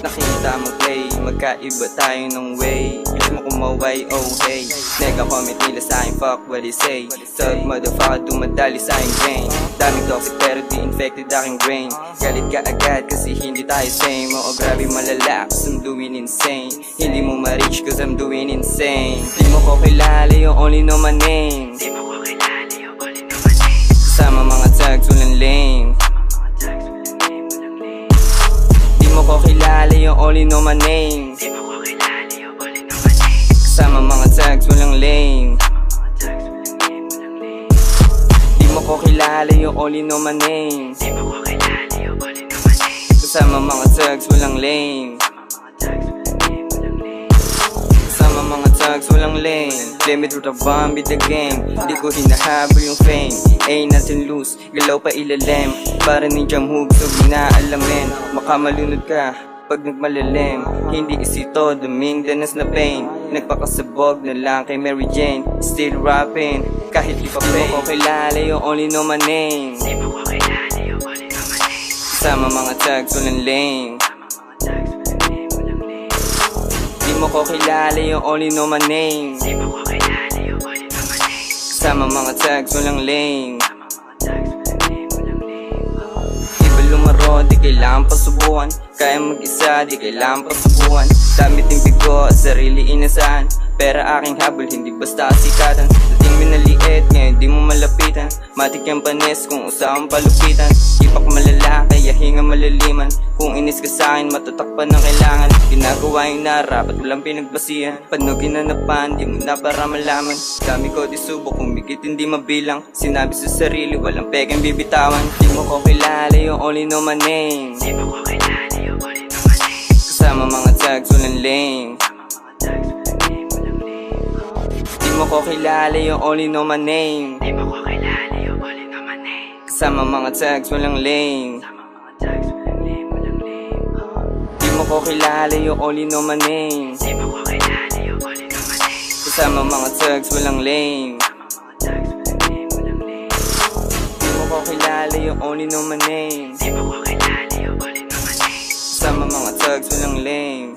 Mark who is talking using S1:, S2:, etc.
S1: nakita mo play, magkaiba tayo ng way. Wish mo kumaway, oh hey. Nega comment nila sa'kin, fuck what they say. Thug motherfucker, dumadali sa'king brain. Daming toxic pero di infected aking brain. Galit ka agad kasi hindi tayo same. Oo grabe malala cause I'm doing insane. Hindi mo ma-reach cause I'm doing insane. Di mo ko kilala, you only know my name.
S2: Di mo ko kilala, you only know my name.
S1: Kasama mga tags, walang lame. Di mo ko kilala, you only know my name.
S2: Di mo ko kilala, you only know my name.
S1: Kasama mga tags, walang lame. Di mo ko kilala, you only know my name.
S2: Di mo ko kilala, you only know my name.
S1: Kasama mga tags, walang lame. Kasama mga tags, walang lame. Play me through the bomb with the game. Di ko hinahabol yung fame. Ain't nothing loose, galaw pa ilalim. Para ninja move, so ginaalamin. Makamalunod ka pag nagmalalim. Hindi isito, duming danas na pain. Nagpakasabog na lang kay Mary Jane. Still rapping, kahit di pa fame. Di mo ko kilala, you only know my name.
S2: Di mo ko kilala, you only know my name.
S1: Kasama mga tags, walang lame. Di mo ko kilala, you only know my name.
S2: Di mo ko kilala, you only know my name.
S1: Kasama mga tags, walang lame. Di ba lumaro, di kailangan pasubukan. Kaya mag-isa, di kailangan pasubukan. Damit ng bigo, sarili inasahan. Pera aking habol, hindi basta sikatan. Dating minaliit, ngayon di mo malapitan. Matik yung panis kung usapang palupitan. Ipak malala, kaya hinga malaliman. Kung inis ka sa'kin, matatakpan ng kailangan. Ginagawa yung narap at walang pinagbasihan. Paano ginanapan, di mo na para malaman. Dami ko di subok, kumikit hindi mabilang. Sinabi sa sarili, walang pegang bibitawan. Di mo ko kilala, you only know my name.
S2: Di mo ko kilala, you only know my name.
S1: Kasama mga tags, walang lame. Di mo ko kilala, you only know my name.
S2: Di mo ko kilala, you only know my name.
S1: Kasama mga tags, walang lame. Di mo ko kilala, you only know my name.
S2: Di mo ko kilala, you only know my name.
S1: Kasama mga tags, walang lame. Di mo ko kilala, you only know my name.
S2: Di mo ko kilala, you only know my name.
S1: Kasama mga tags, walang lame.